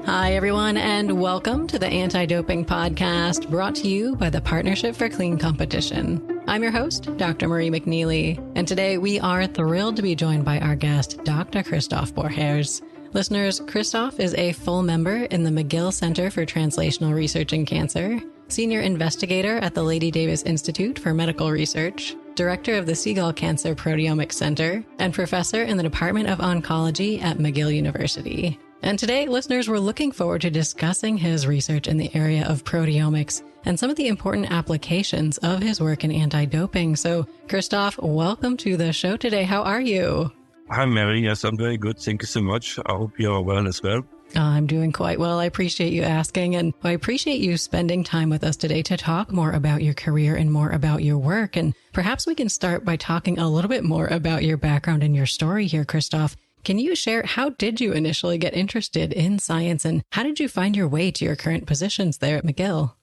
Hi, everyone, and welcome to the Anti-Doping Podcast, brought to you by the Partnership for Clean Competition. I'm your host, Dr. Marie McNeely, and today we are thrilled to be joined by our guest, Dr. Christoph Borchers. Listeners, Christoph is a full member in the McGill Centre for Translational Research in Cancer, Senior Investigator at the Lady Davis Institute for Medical Research, Director of the Segal Cancer Proteomics Centre, and Professor in the Department of Oncology at McGill University. And today, listeners, we're looking forward to discussing his research in the area of proteomics and some of the important applications of his work in anti-doping. So, Christoph, welcome to the show today. How are you? Hi, Mary. Yes, I'm very good. Thank you so much. I hope you're well as well. I'm doing quite well. I appreciate you asking, and I appreciate you spending time with us today to talk more about your career and more about your work. And perhaps we can start by talking a little bit more about your background and your story here, Christoph. Can you share, how did you initially get interested in science, and how did you find your way to your current positions there at McGill?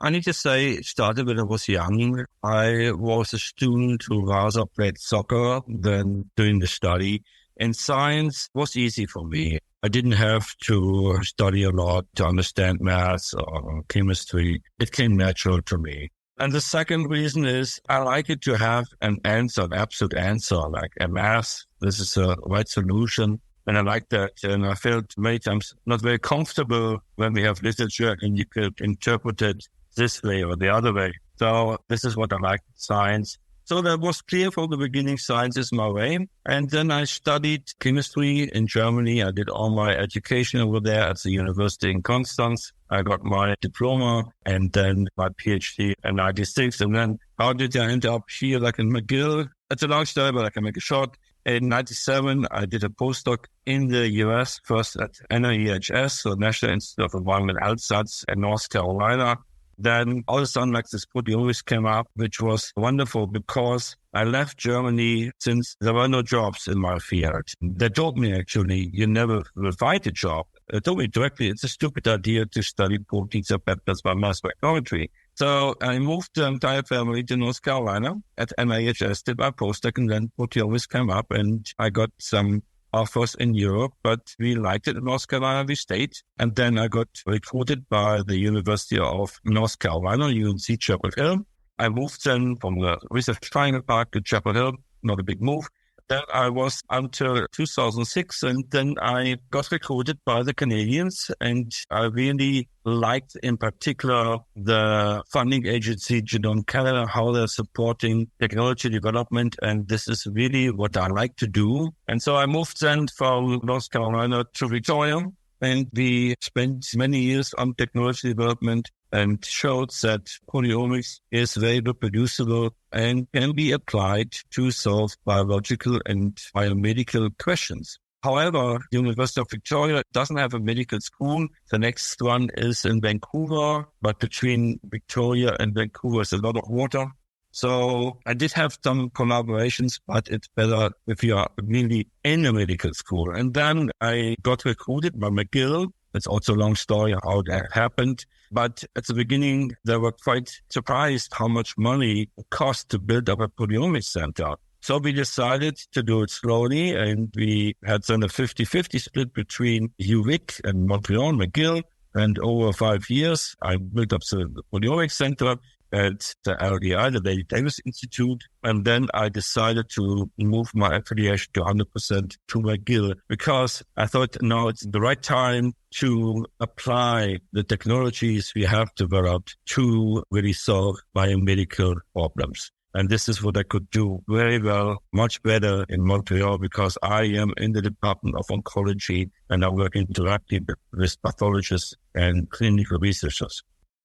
I need to say, it started when I was young. I was a student who rather played soccer than doing the study. And science was easy for me. I didn't have to study a lot to understand maths or chemistry. It came natural to me. And the second reason is I like it to have an answer, an absolute answer, like a math. This is a right solution. And I like that. And I felt many times not very comfortable when we have literature and you could interpret it this way or the other way. So this is what I like, science. So that was clear from the beginning, science is my way. And then I studied chemistry in Germany. I did all my education over there at the university in Constance. I got my diploma and then my PhD in 96. And then how did I end up here, like in McGill? It's a long story, but I can make it short. In 97, I did a postdoc in the US, first at NIEHS, so National Institute of Environmental Health Sciences in North Carolina. Then all of a sudden, like this proteomics came up, which was wonderful because I left Germany since there were no jobs in my field. They told me, actually, you never will find a job. They told me directly, it's a stupid idea to study proteins or peptides by mass spectrometry. So I moved the entire family to North Carolina at NIEHS, did my postdoc, and then proteomics came up, and I got some offers in Europe, but we liked it in North Carolina, we stayed. And then I got recruited by the University of North Carolina, UNC Chapel Hill. I moved then from the Research Triangle Park to Chapel Hill, not a big move. Then I was until 2006, and then I got recruited by the Canadians, and I really liked in particular the funding agency, Genome Canada, how they're supporting technology development, and this is really what I like to do. And so I moved then from North Carolina to Victoria, and we spent many years on technology development and showed that proteomics is very reproducible and can be applied to solve biological and biomedical questions. However, the University of Victoria doesn't have a medical school. The next one is in Vancouver, but between Victoria and Vancouver is a lot of water. So I did have some collaborations, but it's better if you are really in a medical school. And then I got recruited by McGill. It's also a long story how that happened. But at the beginning, they were quite surprised how much money it cost to build up a proteomics center. So we decided to do it slowly, and we had then a 50-50 split between UVic and Montreal, McGill. And over 5 years, I built up the proteomics center at the LDI, the Lady Davis Institute. And then I decided to move my affiliation to 100% to McGill because I thought now it's the right time to apply the technologies we have developed to really solve biomedical problems. And this is what I could do very well, much better in Montreal because I am in the Department of Oncology and I'm working directly with pathologists and clinical researchers.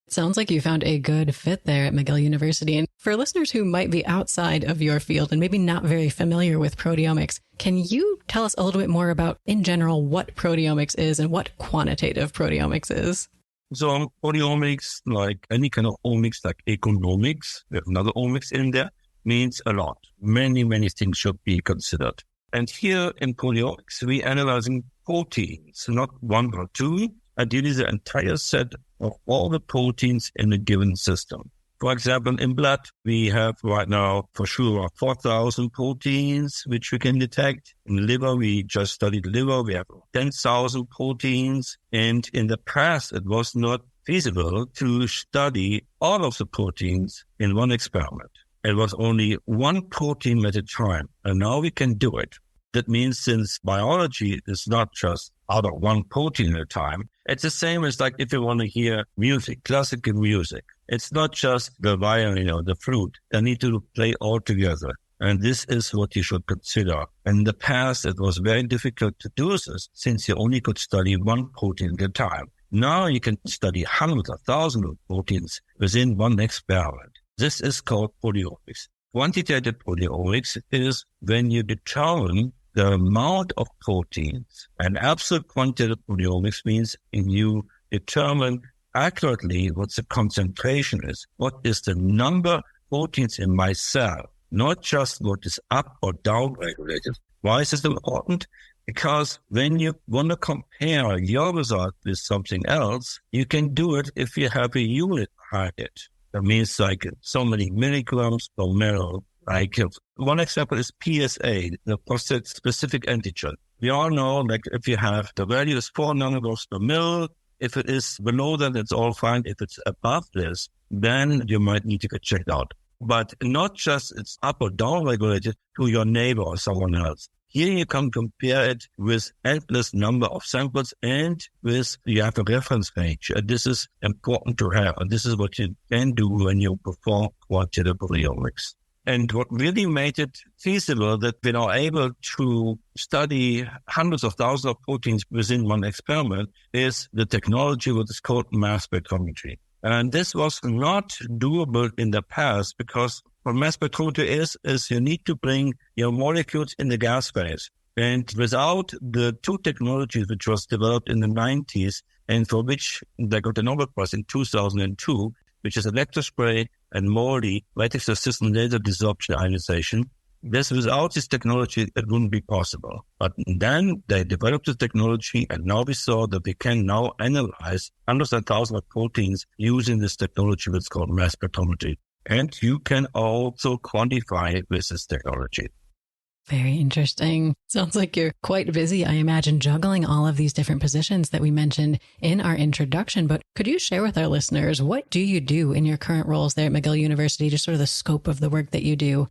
It sounds like you found a good fit there at McGill University. And for listeners who might be outside of your field and maybe not very familiar with proteomics, can you tell us a little bit more about, in general, what proteomics is and what quantitative proteomics is? So proteomics, like any kind of omics, like economics, we have another omics in there, means a lot. Many, many things should be considered. And here in proteomics, we're analyzing proteins, not one or two, ideally the entire set of all the proteins in a given system. For example, in blood, we have right now for sure 4,000 proteins, which we can detect. In liver, we just studied liver. We have 10,000 proteins. And in the past, it was not feasible to study all of the proteins in one experiment. It was only one protein at a time. And now we can do it. That means since biology is not just out of one protein at a time, it's the same as like if you want to hear music, classical music. It's not just the violin or the flute. They need to play all together. And this is what you should consider. In the past, it was very difficult to do this since you only could study one protein at a time. Now you can study hundreds of thousands of proteins within one experiment. This is called proteomics. Quantitative proteomics is when you determine the amount of proteins. And absolute quantitative proteomics means you determine accurately what the concentration is. What is the number of proteins in my cell? Not just what is up or down regulated. Why is this important? Because when you want to compare your result with something else, you can do it if you have a unit behind it. That means like so many milligrams per ml. Like one example is PSA, the prostate-specific antigen. We all know, like if you have the value is 4 nanograms per ml, if it is below that, it's all fine. If it's above this, then you might need to get checked out. But not just it's up or down regulated to your neighbor or someone else. Here you can compare it with endless number of samples and you have a reference range. And this is important to have. And this is what you can do when you perform quantitative proteomics. And what really made it feasible that we are able to study hundreds of thousands of proteins within one experiment is the technology what is called mass spectrometry. And this was not doable in the past because what mass spectrometry is you need to bring your molecules in the gas phase. And without the two technologies which was developed in the 90s and for which they got the Nobel Prize in 2002, which is electrospray and MOLDI, lattice-assisted laser desorption ionization. Without this technology, it wouldn't be possible. But then they developed the technology, and now we saw that we can now analyze hundreds and thousands of proteins using this technology, which is called mass spectrometry. And you can also quantify it with this technology. Very interesting. Sounds like you're quite busy, I imagine, juggling all of these different positions that we mentioned in our introduction. But could you share with our listeners, what do you do in your current roles there at McGill University, just sort of the scope of the work that you do?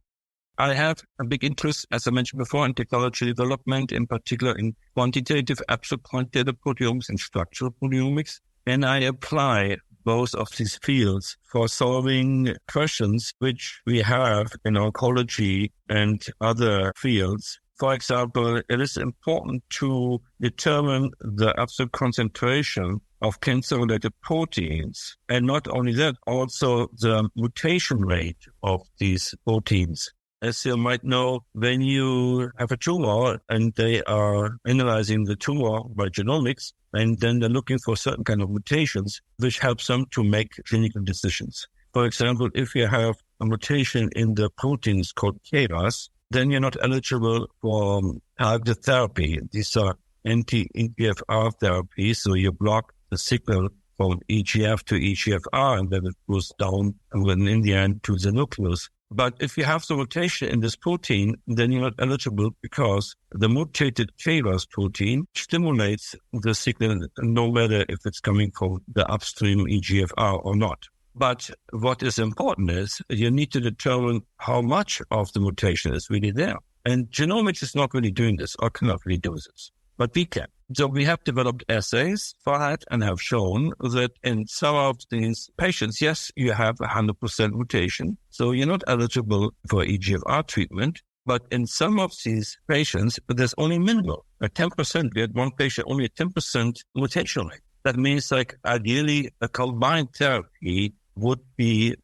I have a big interest, as I mentioned before, in technology development, in particular in quantitative, absolute quantitative proteomics and structural proteomics. And I apply both of these fields for solving questions which we have in oncology and other fields. For example, it is important to determine the absolute concentration of cancer-related proteins. And not only that, also the mutation rate of these proteins. As you might know, when you have a tumor and they are analyzing the tumor by genomics, and then they're looking for certain kind of mutations, which helps them to make clinical decisions. For example, if you have a mutation in the proteins called KRAS, then you're not eligible for targeted therapy. These are anti-EGFR therapies, so you block the signal from EGF to EGFR, and then it goes down, and then in the end to the nucleus. But if you have the mutation in this protein, then you're not eligible because the mutated KRAS protein stimulates the signal no matter if it's coming from the upstream EGFR or not. But what is important is you need to determine how much of the mutation is really there. And genomics is not really doing this or cannot really do this, but we can. So we have developed assays for that and have shown that in some of these patients, yes, you have 100% mutation. So you're not eligible for EGFR treatment. But in some of these patients, there's only minimal, 10%. We had one patient, only a 10% mutation rate. That means like ideally a combined therapy would be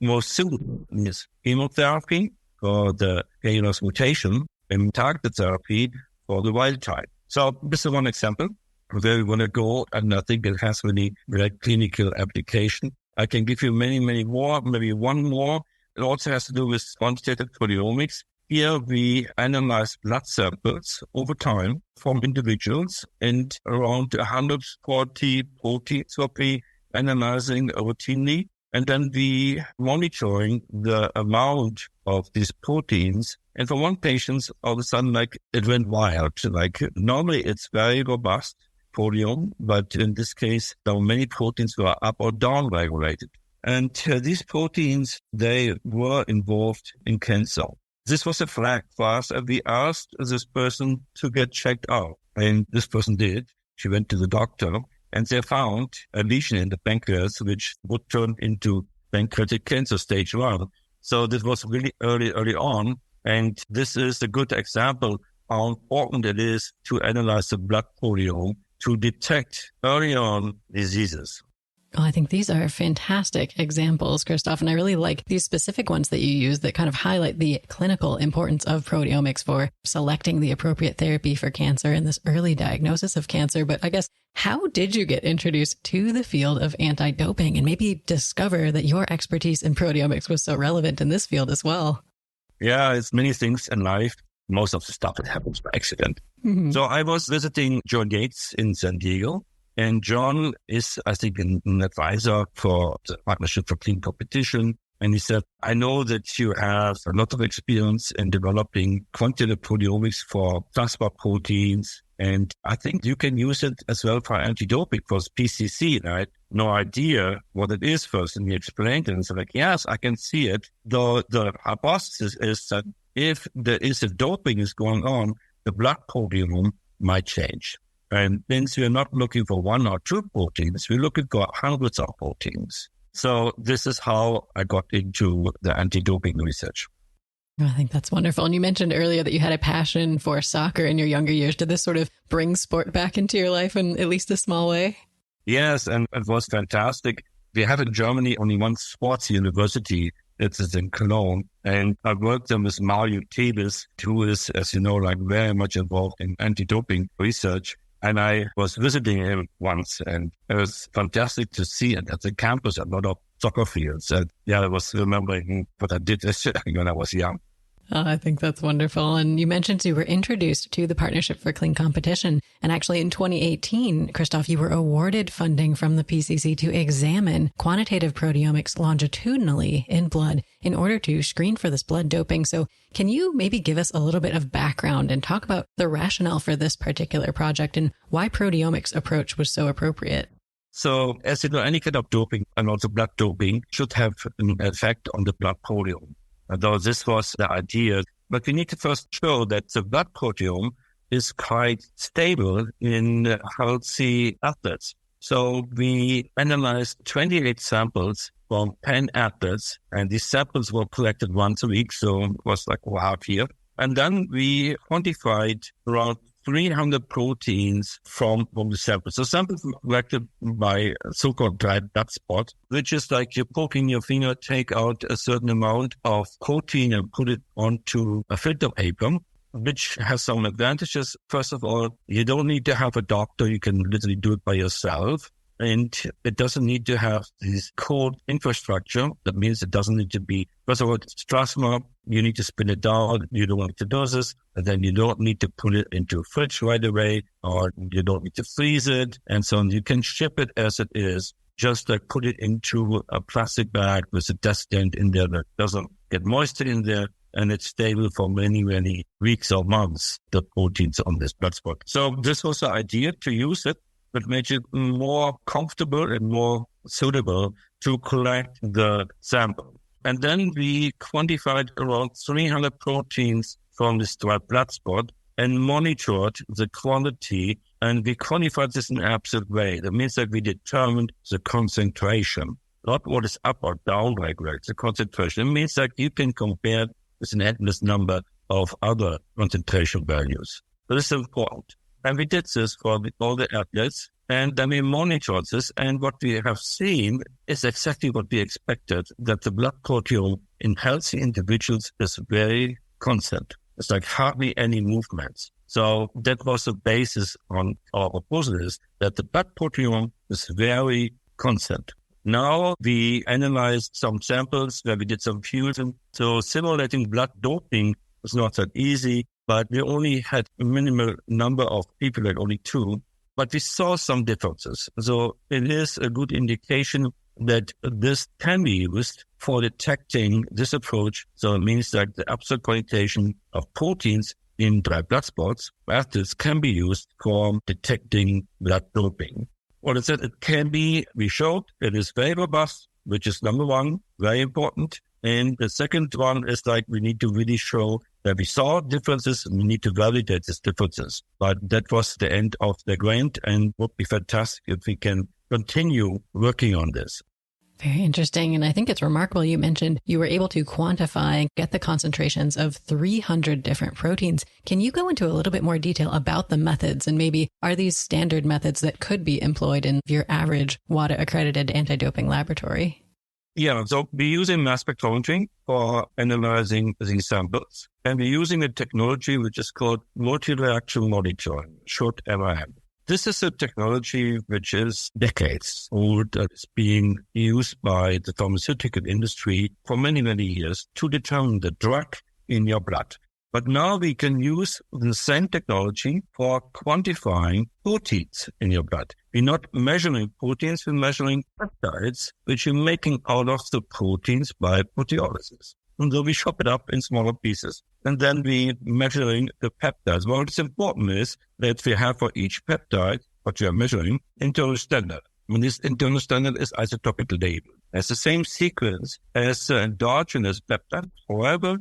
more suitable. It's chemotherapy for the KRAS mutation and targeted therapy for the wild type. So this is one example where we want to go, and I think it has really clinical application. I can give you many, many more, maybe one more. It also has to do with quantitative proteomics. Here we analyze blood samples over time from individuals, and around 140 proteins will be analyzing routinely. And then we monitoring the amount of these proteins. And for one patient, all of a sudden, like it went wild. Like normally it's very robust proteome, but in this case, there were many proteins were up or down regulated. And these proteins, they were involved in cancer. This was a flag for us, and we asked this person to get checked out. And this person did. She went to the doctor, and they found a lesion in the pancreas, which would turn into pancreatic cancer stage 1. So this was really early on. And this is a good example how important it is to analyze the blood proteome to detect early on diseases. Well, I think these are fantastic examples, Christoph, and I really like these specific ones that you use that kind of highlight the clinical importance of proteomics for selecting the appropriate therapy for cancer and this early diagnosis of cancer. But I guess, how did you get introduced to the field of anti-doping and maybe discover that your expertise in proteomics was so relevant in this field as well? Yeah, it's many things in life. Most of the stuff that happens by accident. Mm-hmm. So I was visiting John Yates in San Diego. And John is, I think, an advisor for the Partnership for Clean Competition. And he said, I know that you have a lot of experience in developing quantitative proteomics for plasma proteins. And I think you can use it as well for anti-doping for PCC. And I had no idea what it is first. And he explained it and said, like, yes, I can see it. The hypothesis is that if there is a doping is going on, the blood proteome might change. And since we're not looking for 1 or 2 proteins, we're looking for hundreds of proteins. So this is how I got into the anti-doping research. I think that's wonderful. And you mentioned earlier that you had a passion for soccer in your younger years. Did this sort of bring sport back into your life in at least a small way? Yes, and it was fantastic. We have in Germany only one sports university. It is in Cologne. And I worked there with Mario Tebes, who is, as you know, like very much involved in anti-doping research. And I was visiting him once, and it was fantastic to see it at the campus, a lot of soccer fields. And I was remembering what I did when I was young. I think that's wonderful. And you mentioned you were introduced to the Partnership for Clean Competition. And actually in 2018, Christoph, you were awarded funding from the PCC to examine quantitative proteomics longitudinally in blood in order to screen for this blood doping. So can you maybe give us a little bit of background and talk about the rationale for this particular project and why proteomics approach was so appropriate? So as you know, any kind of doping and also blood doping should have an effect on the blood proteome. Although this was the idea, but we need to first show that the blood proteome is quite stable in healthy athletes. So we analyzed 28 samples from 10 athletes, and these samples were collected once a week, so it was like a half year. And then we quantified around 300 proteins from the samples. So samples were collected by so-called dried blood spot, which is like you poke in your finger, take out a certain amount of protein and put it onto a filter paper, which has some advantages. First of all, you don't need to have a doctor. You can literally do it by yourself. And it doesn't need to have this cold infrastructure. That means it doesn't need to be, first of all, it's plasma. You need to spin it down. You don't want to dose it. And then you don't need to put it into a fridge right away, or you don't need to freeze it. And so on. You can ship it as it is. Just like put it into a plastic bag with a descent in there that doesn't get moisture in there. And it's stable for many, many weeks or months, the proteins on this blood spot. So this was the idea to use it, but made it more comfortable and more suitable to collect the sample. And then we quantified around 300 proteins from this dried blood spot and monitored the quantity. And we quantified this in an absolute way. That means that we determined the concentration, not what is up or down regulated, the concentration. It means that you can compare with an endless number of other concentration values. So this is important. And we did this for all the athletes, and then we monitored this. And what we have seen is exactly what we expected, that the blood proteome in healthy individuals is very constant. It's like hardly any movements. So that was the basis on our proposal, is that the blood proteome is very constant. Now we analyzed some samples where we did some fusion. So simulating blood doping was not that easy, but we only had a minimal number of people, like only 2, but we saw some differences. So it is a good indication that this can be used for detecting this approach. So it means that the absolute quantitation of proteins in dry blood spots, this can be used for detecting blood doping. What is it? It can be, we showed, it is very robust, which is number one, very important. And the second one is like we need to really show that we saw differences and we need to validate these differences. But that was the end of the grant and would be fantastic if we can continue working on this. Very interesting. And I think it's remarkable you mentioned you were able to quantify, get the concentrations of 300 different proteins. Can you go into a little bit more detail about the methods and maybe are these standard methods that could be employed in your average WADA accredited anti-doping laboratory? Yeah, so we're using mass spectrometry for analyzing these samples. And we're using a technology which is called multi-reaction monitoring, short MRM. This is a technology which is decades old, that is being used by the pharmaceutical industry for many, many years to determine the drug in your blood. But now we can use the same technology for quantifying proteins in your blood. We're not measuring proteins, we're measuring peptides, which we're making out of the proteins by proteolysis. And so we chop it up in smaller pieces. And then we're measuring the peptides. What is important is that we have for each peptide, what we are measuring, internal standard. And this internal standard is isotopically labeled. It's the same sequence as the endogenous peptide. However,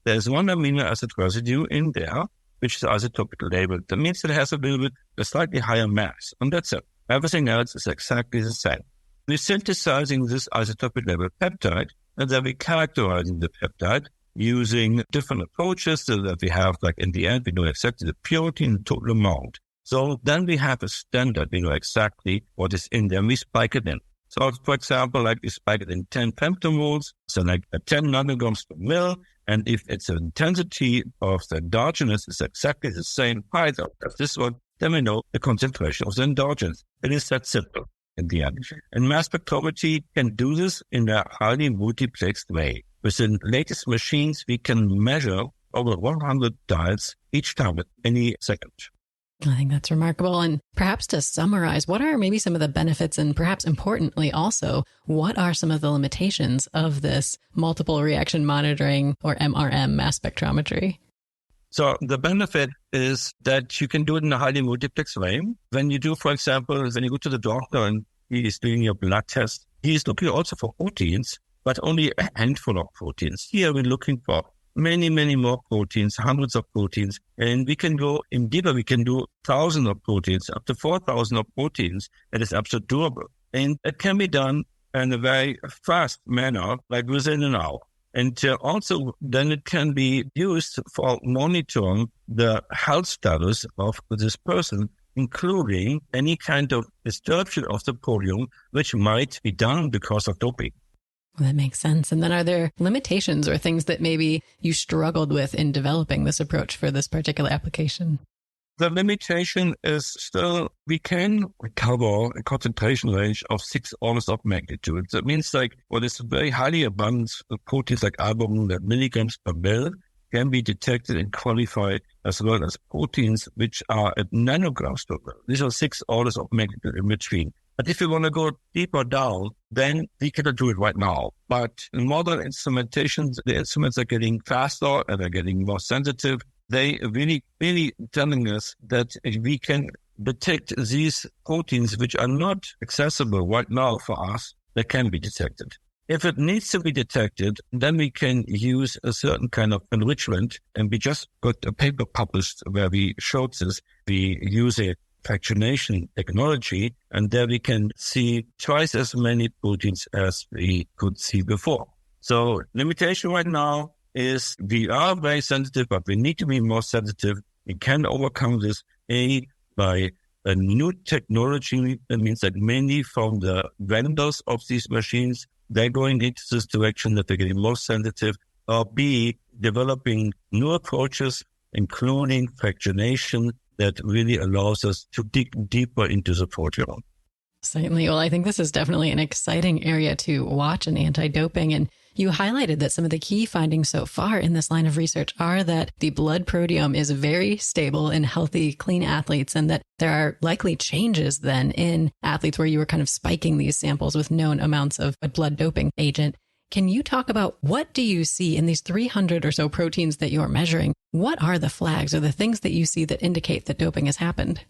there's one amino acid residue in there, which is isotopically labeled. That means it has a slightly higher mass. And that's it. Everything else is exactly the same. We're synthesizing this isotopic labeled peptide, and then we're characterizing the peptide using different approaches so that we have, like in the end, we know exactly the purity and the total amount. So then we have a standard, we know exactly what is in there, and we spike it in. So for example, like we spike it in 10 femtomoles, so like 10 nanograms per mil, and if its intensity of the endogenous is exactly the same height as this one, then we know the concentration of the endogenous. It is that simple in the end. And mass spectrometry can do this in a highly multiplexed way. With the latest machines, we can measure over 100 dials each time at any second. I think that's remarkable. And perhaps to summarize, what are maybe some of the benefits and perhaps importantly also, what are some of the limitations of this multiple reaction monitoring or MRM mass spectrometry? So the benefit is that you can do it in a highly multiplex way. When you do, for example, when you go to the doctor and he is doing your blood test, he is looking also for proteins, but only a handful of proteins. Here we're looking for many, many more proteins, hundreds of proteins, and we can go in deeper. We can do thousands of proteins, up to 4,000 of proteins. That is absolutely doable. And it can be done in a very fast manner, like within an hour. And also, then it can be used for monitoring the health status of this person, including any kind of disruption of the proteome, which might be done because of doping. Well, that makes sense. And then are there limitations or things that maybe you struggled with in developing this approach for this particular application? The limitation is still we can recover a concentration range of 6 orders of magnitude. That means like what is very highly abundant proteins like albumin, that milligrams per mil can be detected and qualified, as well as proteins which are at nanograms per mil. These are 6 orders of magnitude in between. But if you want to go deeper down, then we cannot do it right now. But in modern instrumentations, the instruments are getting faster and they're getting more sensitive. They really telling us that we can detect these proteins which are not accessible right now for us, they can be detected. If it needs to be detected, then we can use a certain kind of enrichment. And we just got a paper published where we showed this. We use a fractionation technology, and there we can see twice as many proteins as we could see before. So limitation right now is we are very sensitive, but we need to be more sensitive. We can overcome this by a new technology. That means that many from the vendors of these machines, they're going into this direction that they're getting more sensitive, or B, developing new approaches, including fractionation, that really allows us to dig deeper into the proteome. Certainly. Well, I think this is definitely an exciting area to watch in anti-doping. And You highlighted that some of the key findings so far in this line of research are that the blood proteome is very stable in healthy, clean athletes, and that there are likely changes then in athletes where you were kind of spiking these samples with known amounts of a blood doping agent. Can you talk about what do you see in these 300 or so proteins that you're measuring? What are the flags or the things that you see that indicate that doping has happened?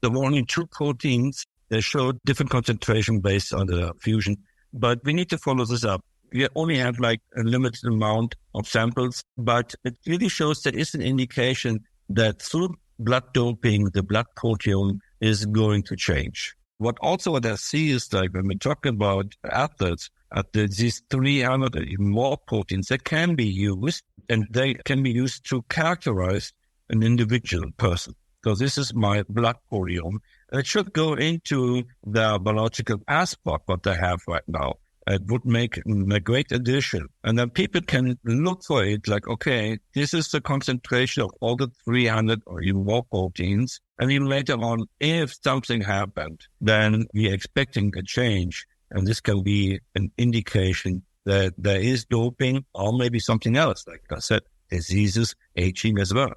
There were only 2 proteins that showed different concentration based on the fusion, but we need to follow this up. We only have like a limited amount of samples, but it really shows there is an indication that through blood doping, the blood proteome is going to change. What I see is like when we talk about athletes, these 300 or even more proteins that can be used, and they can be used to characterize an individual person. So this is my blood proteome. And it should go into the biological passport, what they have right now. It would make a great addition. And then people can look for it like, okay, this is the concentration of all the 300 or even more proteins. And even later on, if something happened, then we're expecting a change. And this can be an indication that there is doping or maybe something else, like I said, diseases, aging as well.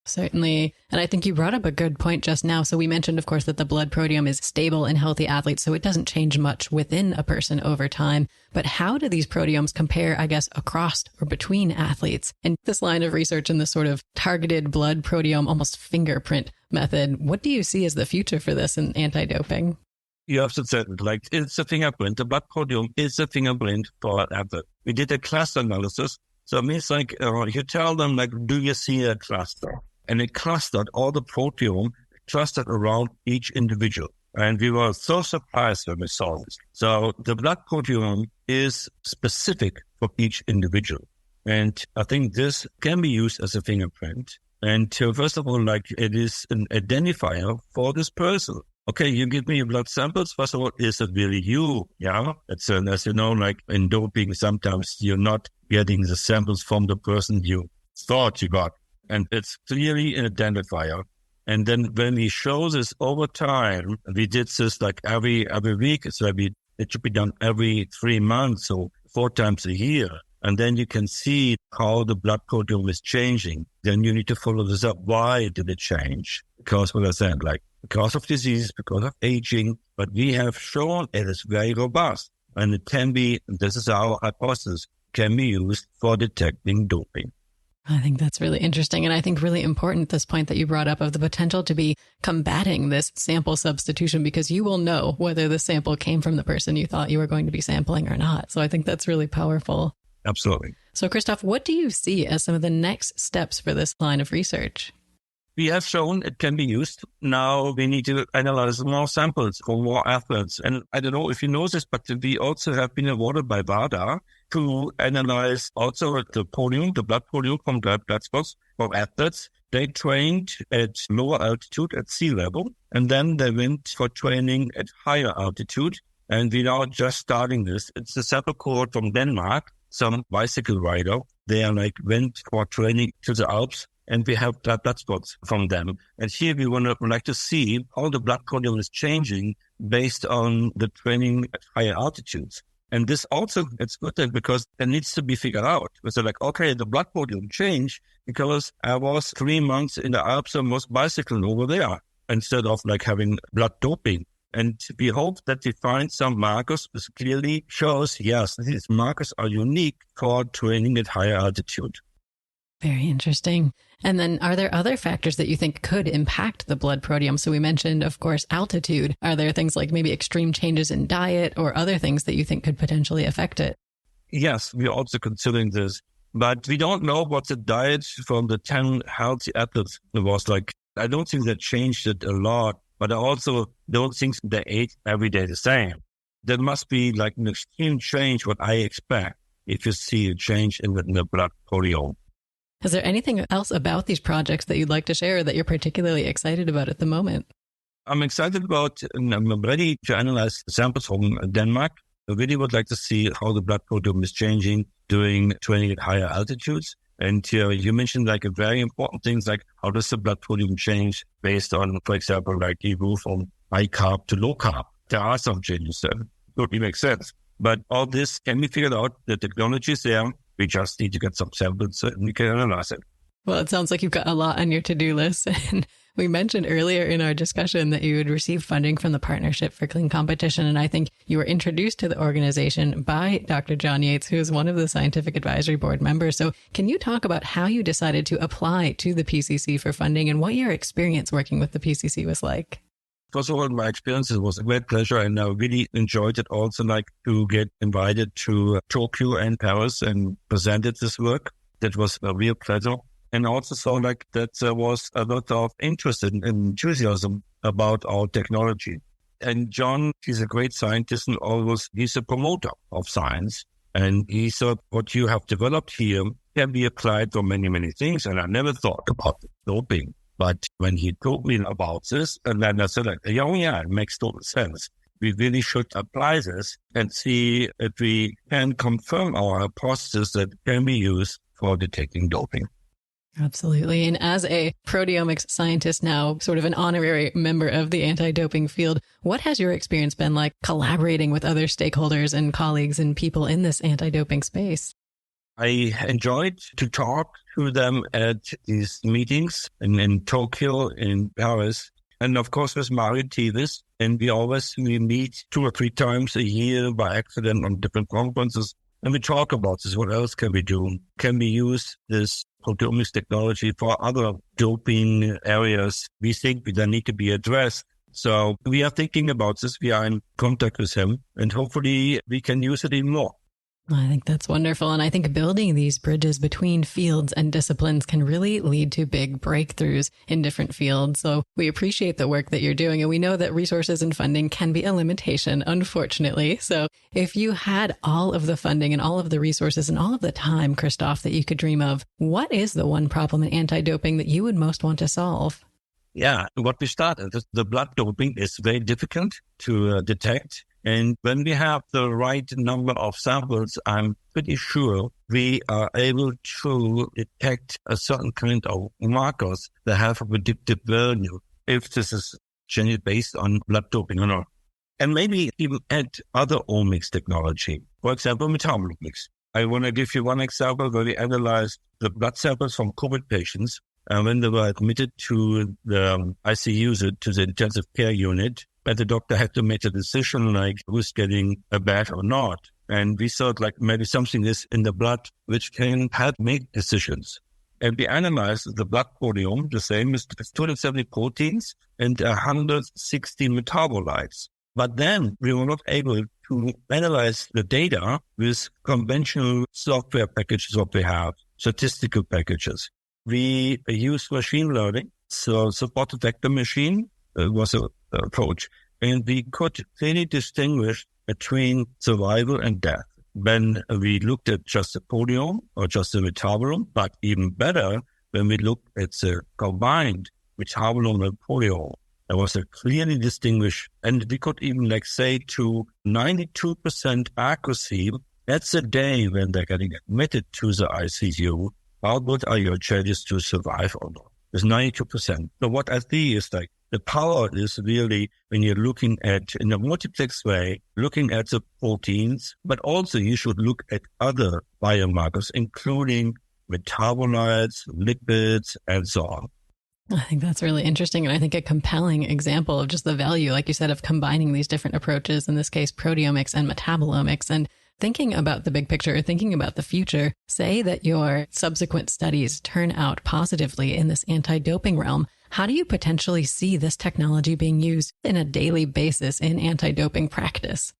Certainly. And I think you brought up a good point just now. So we mentioned, of course, that the blood proteome is stable in healthy athletes, so it doesn't change much within a person over time. But how do these proteomes compare, I guess, across or between athletes? In this line of research and this sort of targeted blood proteome, almost fingerprint method, what do you see as the future for this in anti-doping? You have to say it, like it's a fingerprint. The blood proteome is a fingerprint for an athlete. We did a cluster analysis. So it means like you tell them, like, do you see a cluster? And it clustered all the proteome clustered around each individual. And we were so surprised when we saw this. So the blood proteome is specific for each individual. And I think this can be used as a fingerprint. And first of all, like it is an identifier for this person. Okay, you give me your blood samples. First of all, is it really you? Yeah. It's as you know, like in doping, sometimes you're not getting the samples from the person you thought you got. And it's clearly an identifier. And then when we show this over time, we did this like every week. So it should be done every 3 months or 4 times a year. And then you can see how the blood proteome is changing. Then you need to follow this up. Why did it change? Because what I said, like because of disease, because of aging. But we have shown it is very robust. And it can be, this is our hypothesis, can be used for detecting doping. I think that's really interesting. And I think really important, this point that you brought up of the potential to be combating this sample substitution, because you will know whether the sample came from the person you thought you were going to be sampling or not. So I think that's really powerful. Absolutely. So Christoph, what do you see as some of the next steps for this line of research? We have shown it can be used. Now we need to analyze more samples for more athletes. And I don't know if you know this, but we also have been awarded by WADA to analyze also the proteome, the blood proteome from blood spots for athletes. They trained at lower altitude at sea level, and then they went for training at higher altitude. And we are just starting this. It's a sample cohort from Denmark, some bicycle rider. They are went for training to the Alps. And we have blood spots from them. And here we would like to see how the blood proteome is changing based on the training at higher altitudes. And this also, it's good because it needs to be figured out. So okay, the blood proteome changed because I was 3 months in the Alps and was bicycling over there instead of having blood doping. And we hope that we find some markers which clearly shows, yes, these markers are unique for training at higher altitude. Very interesting. And then are there other factors that you think could impact the blood proteome? So we mentioned, of course, altitude. Are there things like maybe extreme changes in diet or other things that you think could potentially affect it? Yes, we're also considering this. But we don't know what the diet from the 10 healthy athletes was like. I don't think that changed it a lot, but I also don't think they ate every day the same. There must be an extreme change, what I expect, if you see a change in the blood proteome. Is there anything else about these projects that you'd like to share that you're particularly excited about at the moment? I'm excited about, and I'm ready to analyze samples from Denmark. I really would like to see how the blood proteome is changing during training at higher altitudes. And you mentioned a very important things like how does the blood proteome change based on, for example, you move from high carb to low carb. There are some changes that totally make sense. But all this can be figured out. The technology is there. We just need to get some samples and we can analyze it. Well, it sounds like you've got a lot on your to-do list. And we mentioned earlier in our discussion that you had received funding from the Partnership for Clean Competition. And I think you were introduced to the organization by Dr. John Yates, who is one of the scientific advisory board members. So can you talk about how you decided to apply to the PCC for funding and what your experience working with the PCC was like? First of all, my experiences was a great pleasure, and I really enjoyed it also, like to get invited to Tokyo and Paris and presented this work. That was a real pleasure. And also saw like that there was a lot of interest and enthusiasm about our technology. And John, he's a great scientist and he's a promoter of science. And he thought what you have developed here can be applied for many, many things. And I never thought about doping. But when he told me about this, and then I said, like, oh yeah, it makes total sense. We really should apply this and see if we can confirm our hypothesis that can be used for detecting doping. Absolutely. And as a proteomics scientist now, sort of an honorary member of the anti-doping field, what has your experience been like collaborating with other stakeholders and colleagues and people in this anti-doping space? I enjoyed to talk to them at these meetings in Tokyo, in Paris, and of course with Mario Tevis. And we meet 2 or 3 times a year by accident on different conferences. And we talk about this. What else can we do? Can we use this proteomics technology for other doping areas we think that need to be addressed? So we are thinking about this. We are in contact with him, and hopefully we can use it even more. I think that's wonderful. And I think building these bridges between fields and disciplines can really lead to big breakthroughs in different fields. So we appreciate the work that you're doing. And we know that resources and funding can be a limitation, unfortunately. So if you had all of the funding and all of the resources and all of the time, Christoph, that you could dream of, what is the one problem in anti-doping that you would most want to solve? Yeah, what we started, the blood doping is very difficult to detect. And when we have the right number of samples, I'm pretty sure we are able to detect a certain kind of markers that have a predictive value, if this is generally based on blood doping or not. And maybe even add other omics technology, for example, metabolomics. I want to give you one example where we analyzed the blood samples from COVID patients when they were admitted to the ICU, to the intensive care unit. And the doctor had to make a decision like who's getting a bed or not. And we thought like maybe something is in the blood which can help make decisions. And we analyzed the blood proteome, the same as 270 proteins and 160 metabolites. But then we were not able to analyze the data with conventional software packages that we have, statistical packages. We used machine learning, so supported vector machine was an approach. And we could clearly distinguish between survival and death when we looked at just the proteome or just the metabolome, but even better, when we looked at the combined metabolome and proteome. There was a clearly distinguished, and we could even say to 92% accuracy, that's the day when they're getting admitted to the ICU. How good are your chances to survive or not? It's 92%. So what I see is the power is really when you're looking at, in a multiplex way, looking at the proteins, but also you should look at other biomarkers, including metabolites, lipids, and so on. I think that's really interesting. And I think a compelling example of just the value, like you said, of combining these different approaches, in this case, proteomics and metabolomics, and thinking about the big picture, thinking about the future. Say that your subsequent studies turn out positively in this anti-doping realm. How do you potentially see this technology being used in a daily basis in anti-doping practice?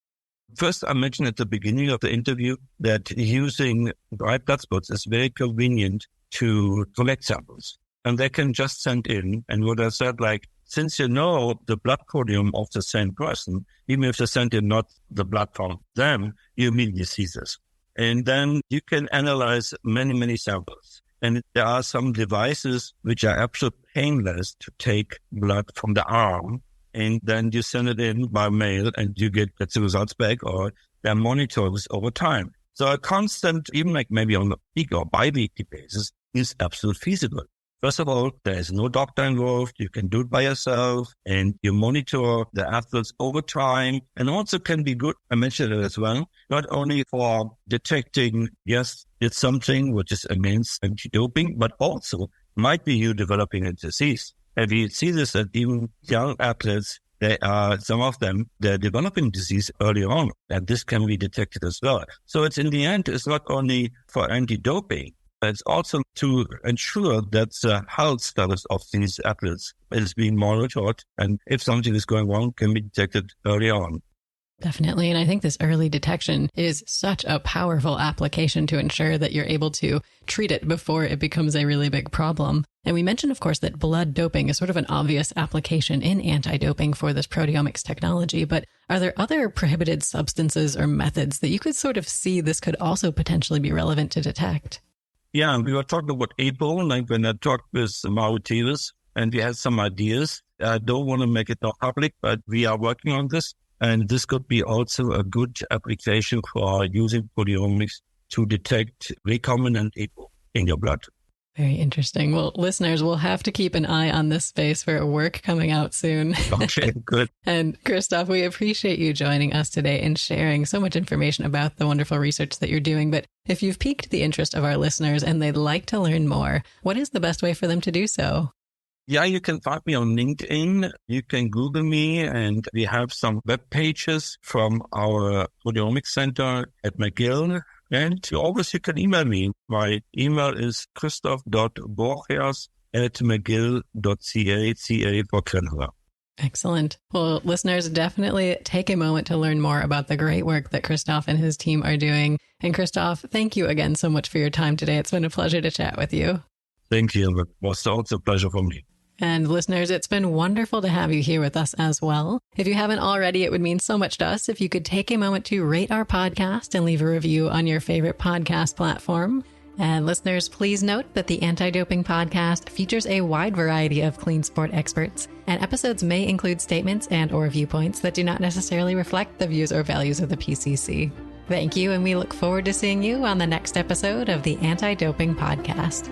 First, I mentioned at the beginning of the interview that using white blood spots is very convenient to collect samples. And they can just send in. And what I said, since you know the blood proteome of the same person, even if they send in not the blood from them, you immediately see this. And then you can analyze many, many samples. And there are some devices which are absolutely painless to take blood from the arm. And then you send it in by mail and you get the results back, or they're monitored over time. So a constant, even maybe on a week or bi-weekly basis, is absolutely feasible. First of all, there is no doctor involved. You can do it by yourself and you monitor the athletes over time, and also can be good. I mentioned it as well, not only for detecting, yes, it's something which is against anti-doping, but also might be you developing a disease. And we see this at even young athletes. Some of them, they're developing disease early on, and this can be detected as well. So it's in the end, it's not only for anti-doping, it's also to ensure that the health status of these athletes is being monitored, and if something is going wrong, can be detected early on. Definitely. And I think this early detection is such a powerful application to ensure that you're able to treat it before it becomes a really big problem. And we mentioned, of course, that blood doping is sort of an obvious application in anti-doping for this proteomics technology. But are there other prohibited substances or methods that you could sort of see this could also potentially be relevant to detect? Yeah, we were talking about APO, like when I talked with Mauritius, and we had some ideas. I don't want to make it not public, but we are working on this. And this could be also a good application for using proteomics to detect recombinant APO in your blood. Very interesting. Well, listeners, we'll have to keep an eye on this space for work coming out soon. Okay, good. And Christoph, we appreciate you joining us today and sharing so much information about the wonderful research that you're doing. But if you've piqued the interest of our listeners and they'd like to learn more, what is the best way for them to do so? Yeah, you can find me on LinkedIn. You can Google me, and we have some web pages from our Proteomics Center at McGill. And always you can email me. My email is christoph.borchers@mcgill.ca, CA for Canada. Excellent. Well, listeners, definitely take a moment to learn more about the great work that Christoph and his team are doing. And Christoph, thank you again so much for your time today. It's been a pleasure to chat with you. Thank you. It was also a pleasure for me. And listeners, it's been wonderful to have you here with us as well. If you haven't already, it would mean so much to us if you could take a moment to rate our podcast and leave a review on your favorite podcast platform. And listeners, please note that the Anti-Doping Podcast features a wide variety of clean sport experts, and episodes may include statements and or viewpoints that do not necessarily reflect the views or values of the PCC. Thank you, and we look forward to seeing you on the next episode of the Anti-Doping Podcast.